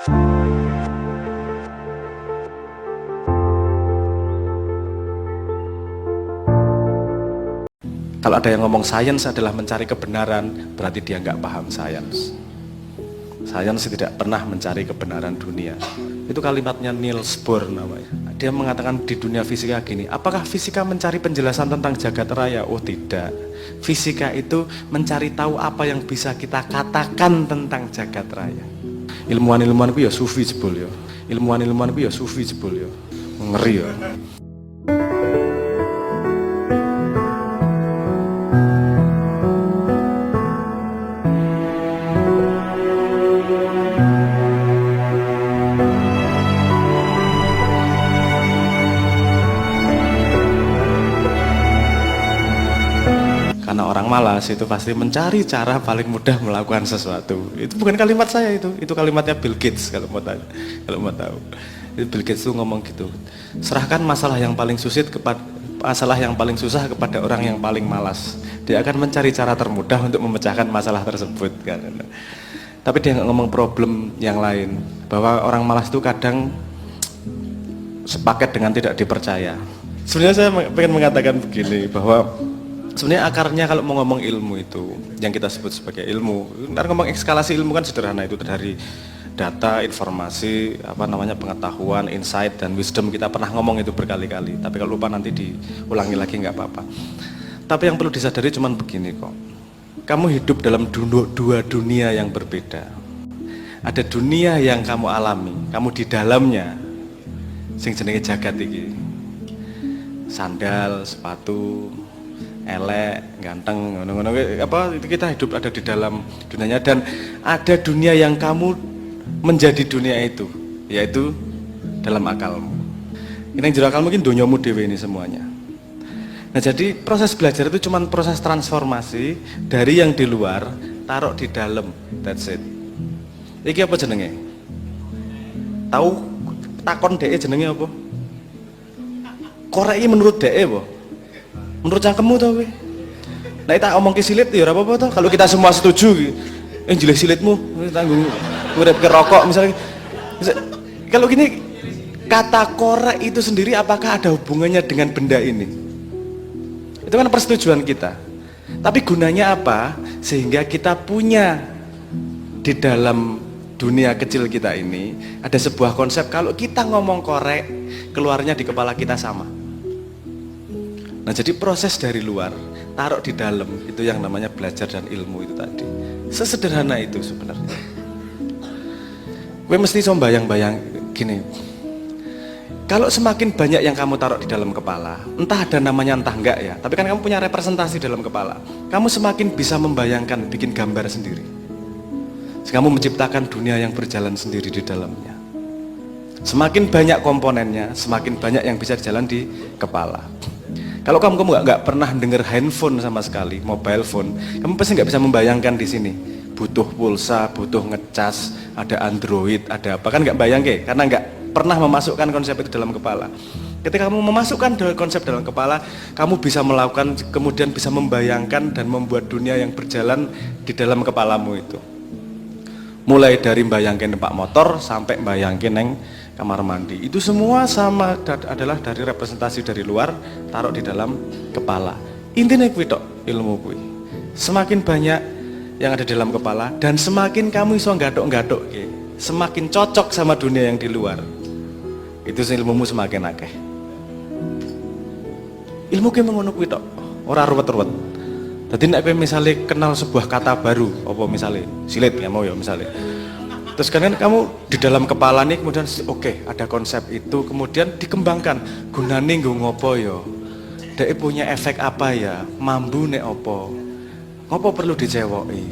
Kalau ada yang ngomong sains adalah mencari kebenaran, berarti dia nggak paham sains. Sains tidak pernah mencari kebenaran dunia. Itu kalimatnya Niels Bohr namanya. Dia mengatakan di dunia fisika gini, apakah fisika mencari penjelasan tentang jagat raya? Oh tidak. Fisika itu mencari tahu apa yang bisa kita katakan tentang jagat raya. Ilmuwan-ilmuwan itu ya sufi jebul ya. Ilmuwan-ilmuwan itu ya sufi jebul ya. Ngeri ya. Karena orang malas itu pasti mencari cara paling mudah melakukan sesuatu. Itu bukan kalimat saya itu kalimatnya Bill Gates kalau mau tahu. Itu Bill Gates itu ngomong gitu. Serahkan masalah yang paling susah kepada orang yang paling malas. Dia akan mencari cara termudah untuk memecahkan masalah tersebut kan. Tapi dia nggak ngomong problem yang lain, bahwa orang malas itu kadang sepaket dengan tidak dipercaya. Sebenarnya saya pengen mengatakan begini, bahwa sebenarnya akarnya kalau mau ngomong ilmu itu, yang kita sebut sebagai ilmu, ntar ngomong eskalasi ilmu kan sederhana, itu dari data, informasi, pengetahuan, insight, dan wisdom. Kita pernah ngomong itu berkali-kali, tapi kalau lupa nanti diulangi lagi nggak apa-apa. Tapi yang perlu disadari cuman begini kok, kamu hidup dalam dua dunia yang berbeda. Ada dunia yang kamu alami, kamu di dalamnya, sing jenenge jagat iki. Sandal, sepatu, elek, ganteng, ngono-ngono itu kita hidup ada di dalam dunianya, dan ada dunia yang kamu menjadi dunia itu, yaitu dalam akalmu. Ini yang jero akalmu mungkin donyamu dhewe ini semuanya. Nah, jadi proses belajar itu cuma proses transformasi dari yang di luar taruh di dalam. That's it. Iki apa jenenge? Tahu takon dhek jenenge apa? Korek iki menurut dhek apa? Menurut cangkemmu tau kowe? Nah, tak omong ke silit ya ora apa-apa toh. Kalau kita semua setuju jelek silitmu, tanggung urip ke rokok misalnya. Kalau gini, kata korek itu sendiri apakah ada hubungannya dengan benda ini? Itu kan persetujuan kita. Tapi gunanya apa? Sehingga kita punya di dalam dunia kecil kita ini ada sebuah konsep, kalau kita ngomong korek, keluarnya di kepala kita sama. Nah, jadi proses dari luar taruh di dalam, itu yang namanya belajar dan ilmu itu tadi. Sesederhana itu sebenarnya. Gue mesti coba bayang-bayang gini. Kalau semakin banyak yang kamu taruh di dalam kepala, entah ada namanya entah enggak ya, tapi kan kamu punya representasi dalam kepala, kamu semakin bisa membayangkan, bikin gambar sendiri. Kamu menciptakan dunia yang berjalan sendiri di dalamnya. Semakin banyak komponennya, semakin banyak yang bisa jalan di kepala. Kalau kamu nggak pernah dengar handphone sama sekali, mobile phone, kamu pasti nggak bisa membayangkan di sini butuh pulsa, butuh ngecas, ada Android, ada apa, kan nggak bayang karena nggak pernah memasukkan konsep itu dalam kepala. Ketika kamu memasukkan konsep dalam kepala, kamu bisa melakukan, kemudian bisa membayangkan dan membuat dunia yang berjalan di dalam kepalamu itu. Mulai dari bayangin Pak motor sampai bayangin neng kamar mandi, itu semua sama adalah dari representasi dari luar taruh di dalam kepala. Intinya kuwi tok ilmu kuwi. Semakin banyak yang ada di dalam kepala dan semakin kamu iso nggathuk-nggathuk, semakin cocok sama dunia yang di luar. Itu ilmumu semakin akeh. Ilmu ki mengono kuwi tok, ora ruwet-ruwet. Dadi nek kowe misale kenal sebuah kata baru, apa misale silit ya mau ya misale. Terus kan kamu di dalam kepala nih kemudian oke, ada konsep itu kemudian dikembangkan. Gunane nggo ngopo ya? Dek punya efek apa ya? Mambu nek opo? Ngopo perlu dicewoki?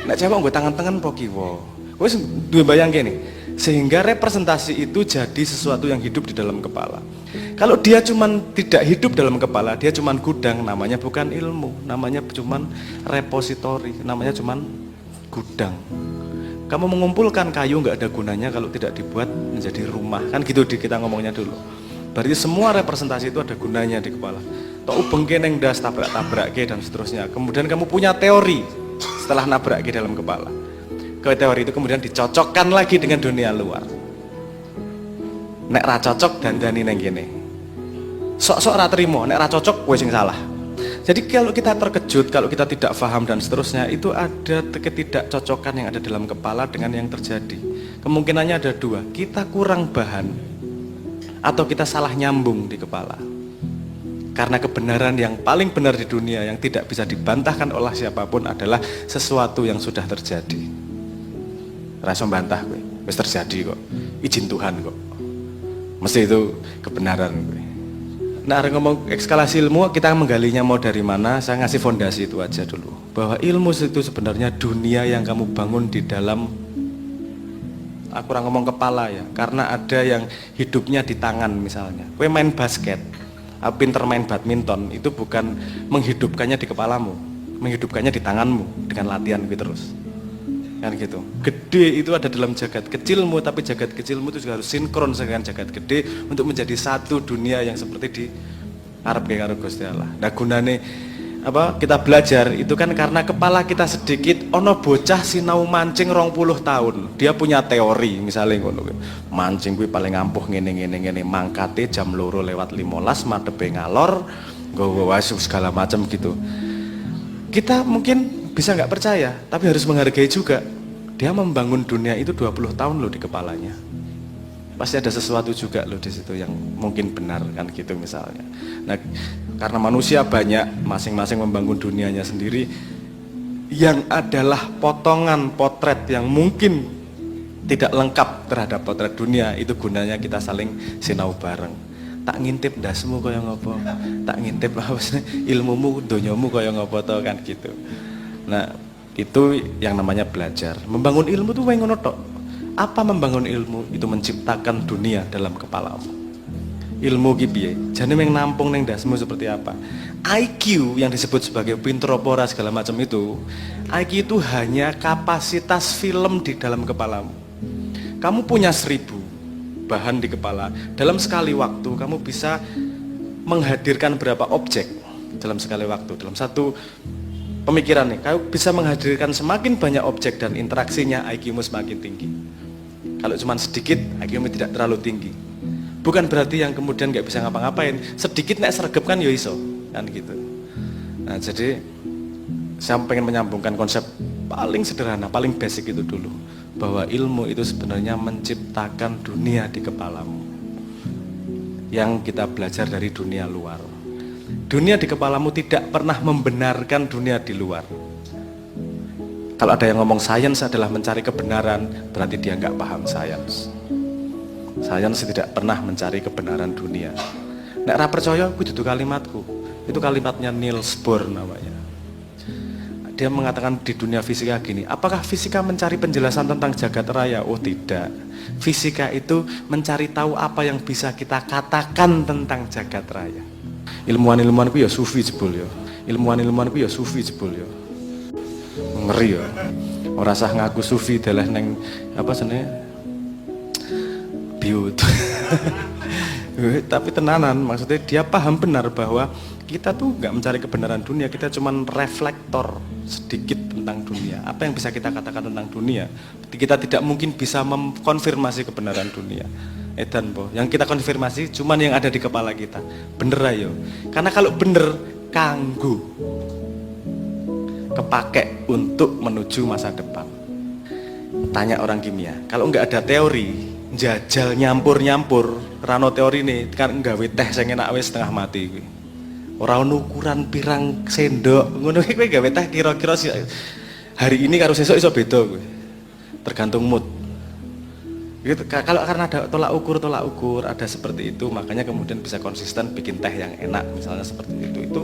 Nek cewek nggo tangan-tangan apa kiwa? Wis duwe bayang kene. Sehingga representasi itu jadi sesuatu yang hidup di dalam kepala. Kalau dia cuman tidak hidup dalam kepala, dia cuman gudang, namanya bukan ilmu, namanya cuman repositori, namanya cuman gudang. Kamu mengumpulkan kayu nggak ada gunanya kalau tidak dibuat menjadi rumah, kan gitu kita ngomongnya dulu. Berarti semua representasi itu ada gunanya di kepala. Tok ubengke neng das tabrak-tabrake dan seterusnya. Kemudian kamu punya teori setelah nabrak ke dalam kepala. teori itu kemudian dicocokkan lagi dengan dunia luar. Nek ra cocok dandani neng gini. Sok-sok ra trimo, nek ra cocok kowe sing salah. Jadi kalau kita terkejut, kalau kita tidak paham dan seterusnya, itu ada ketidakcocokan yang ada dalam kepala dengan yang terjadi. Kemungkinannya ada dua, kita kurang bahan atau kita salah nyambung di kepala. Karena kebenaran yang paling benar di dunia yang tidak bisa dibantahkan oleh siapapun adalah sesuatu yang sudah terjadi. Rasa bantah gue, wis terjadi kok. Izin Tuhan kok. Mesti itu kebenaran gue. Nah, ngomong ekskalasi ilmu, kita menggalinya mau dari mana? Saya ngasih fondasi itu aja dulu. Bahwa ilmu itu sebenarnya dunia yang kamu bangun di dalam, aku orang ngomong kepala ya, karena ada yang hidupnya di tangan misalnya. Gue main basket, pinter main badminton, itu bukan menghidupkannya di kepalamu, menghidupkannya di tanganmu dengan latihan gitu terus. Kan gitu. Gede itu ada dalam jagat kecilmu, tapi jagat kecilmu itu juga harus sinkron dengan jagat gede untuk menjadi satu dunia yang seperti di Arab karo Gusti Allah. Nah, gunane apa kita belajar itu kan karena kepala kita sedikit. Ono bocah sinau mancing 20 tahun, dia punya teori misalnya ngono, mancing gue paling ampuh ngene mangkate jam 2:15 madepe ngalor nggawa wasu segala macam gitu. Kita mungkin bisa nggak percaya, tapi harus menghargai juga. Dia membangun dunia itu 20 tahun loh di kepalanya. Pasti ada sesuatu juga loh di situ yang mungkin benar kan gitu misalnya. Nah, karena manusia banyak, masing-masing membangun dunianya sendiri, yang adalah potongan potret yang mungkin tidak lengkap terhadap potret dunia, itu gunanya kita saling sinau bareng. Tak ngintip dasmu kaya ngopo, tak ngintip ilmumu, donyamu kaya ngopo to kan gitu. Nah, itu yang namanya belajar. Membangun ilmu itu wae ngono tok. Apa membangun ilmu? Itu menciptakan dunia dalam kepalamu. Ilmu ki piye? Jane meng nampung ning dasmu seperti apa? IQ yang disebut sebagai pinter apa ora segala macam itu, IQ itu hanya kapasitas film di dalam kepalamu. Kamu punya 1000 bahan di kepala. Dalam sekali waktu kamu bisa menghadirkan berapa objek dalam sekali waktu. Dalam satu pemikiran nih, kamu bisa menghadirkan semakin banyak objek dan interaksinya, IQ-mu semakin tinggi. Kalau cuma sedikit, IQ-mu tidak terlalu tinggi. Bukan berarti yang kemudian nggak bisa ngapa-ngapain. Sedikit nek sergep kan yo iso, kan gitu. Nah, jadi saya pengen menyambungkan konsep paling sederhana, paling basic itu dulu, bahwa ilmu itu sebenarnya menciptakan dunia di kepalamu yang kita belajar dari dunia luar. Dunia di kepalamu tidak pernah membenarkan dunia di luar. Kalau ada yang ngomong sains adalah mencari kebenaran, berarti dia nggak paham sains. Sains tidak pernah mencari kebenaran dunia. Nek ra percaya, kudu kalimatku. Itu kalimatnya Niels Bohr namanya. Dia mengatakan di dunia fisika gini, apakah fisika mencari penjelasan tentang jagat raya? Oh tidak. Fisika itu mencari tahu apa yang bisa kita katakan tentang jagat raya. Ilmuwan-ilmuwanku ya sufi jebul ya. Ilmuwan-ilmuwanku ya sufi jebul ya. Ngeri ya. Ora sah ngaku sufi dalah neng apa senenge biut. Tapi tenanan, maksudnya dia paham benar bahwa kita tuh nggak mencari kebenaran dunia, kita cuman reflektor sedikit tentang dunia. Apa yang bisa kita katakan tentang dunia? Kita tidak mungkin bisa mengkonfirmasi kebenaran dunia. Edan po, yang kita konfirmasi cuman yang ada di kepala kita. Bener ayo. Karena kalau bener kanggu kepake untuk menuju masa depan. Tanya orang kimia, kalau nggak ada teori, jajal nyampur rano teori nih kan nggawe teh sing enak wis setengah mati kuwi. Ora ono ukuran pirang sendok ngono iki kowe gawe teh kira-kira hari ini karo sesuk iso beda kuwi. Tergantung mood. Gitu, kalau karena ada tolak ukur ada seperti itu, makanya kemudian bisa konsisten bikin teh yang enak misalnya seperti itu. Itu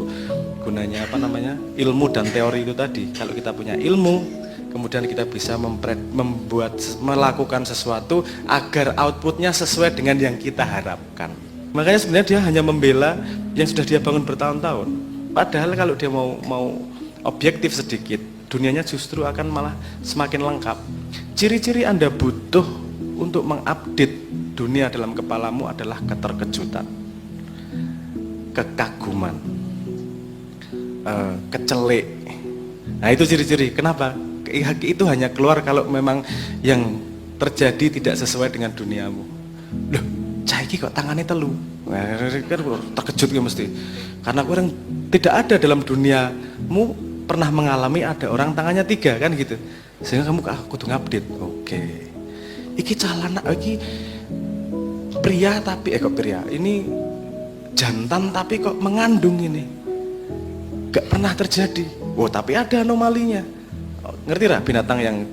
gunanya apa namanya? Ilmu dan teori itu tadi. Kalau kita punya ilmu, kemudian kita bisa melakukan sesuatu agar outputnya sesuai dengan yang kita harapkan. Makanya sebenarnya dia hanya membela yang sudah dia bangun bertahun-tahun. Padahal kalau dia mau objektif sedikit, dunianya justru akan malah semakin lengkap. Ciri-ciri Anda butuh untuk mengupdate dunia dalam kepalamu adalah keterkejutan, kekaguman, kecelek. Nah itu ciri-ciri. Kenapa? Itu hanya keluar kalau memang yang terjadi tidak sesuai dengan duniamu. Loh, cah iki kok tangannya telu. Nah, kan terkejut ya mesti. Karena kurang tidak ada dalam duniamu pernah mengalami ada orang tangannya 3 kan gitu. Sehingga kamu kudu ngupdate. Oke. Iki calana iki pria tapi kok pria. Ini jantan tapi kok mengandung ini. Gak pernah terjadi. Oh, tapi ada anomalinya. Oh, ngerti lah binatang yang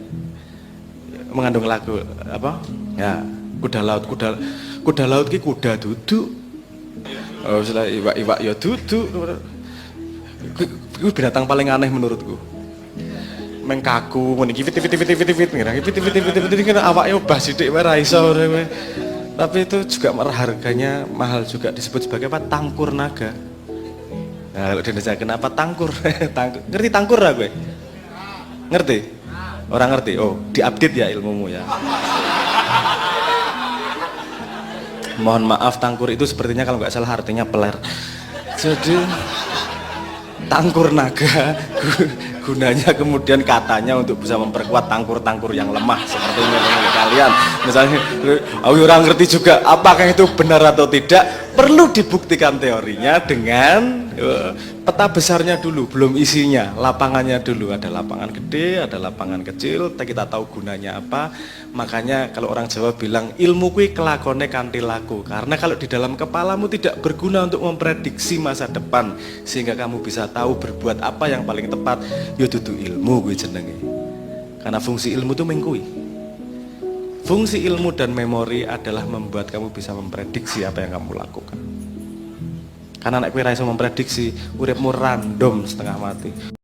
mengandung lagu apa? Ya, kuda laut ki kuda duduk. Oh, setelah iwak ya duduk. Itu binatang paling aneh menurutku. Mengkaku ngene iki fit ngira fit awake obah sithik wae ra iso. Tapi itu juga harganya mahal juga, disebut sebagai apa? Tangkur naga. Nah, kalau di Indonesia kenapa tangkur? Ngerti tangkur lah gue? Ngerti? Orang ngerti? Oh, diupdate ya ilmumu ya. Mohon maaf, tangkur itu sepertinya kalau nggak salah artinya peler. Jadi tangkur naga gunanya kemudian katanya untuk bisa memperkuat tangkur-tangkur yang lemah seperti ini kalian. Misalnya, aku orang ngerti juga apakah itu benar atau tidak. Perlu dibuktikan teorinya dengan peta besarnya dulu, belum isinya, lapangannya dulu. Ada lapangan gede, ada lapangan kecil, kita tahu gunanya apa. Makanya kalau orang Jawa bilang ilmu kui kelakone kanthi laku. Karena kalau di dalam kepalamu tidak berguna untuk memprediksi masa depan, sehingga kamu bisa tahu berbuat apa yang paling tepat, ya dudu ilmu kui jenenge. Karena fungsi ilmu itu mengkui. Fungsi ilmu dan memori adalah membuat kamu bisa memprediksi apa yang kamu lakukan. Karena anak kowe ra iso memprediksi, uripmu random setengah mati.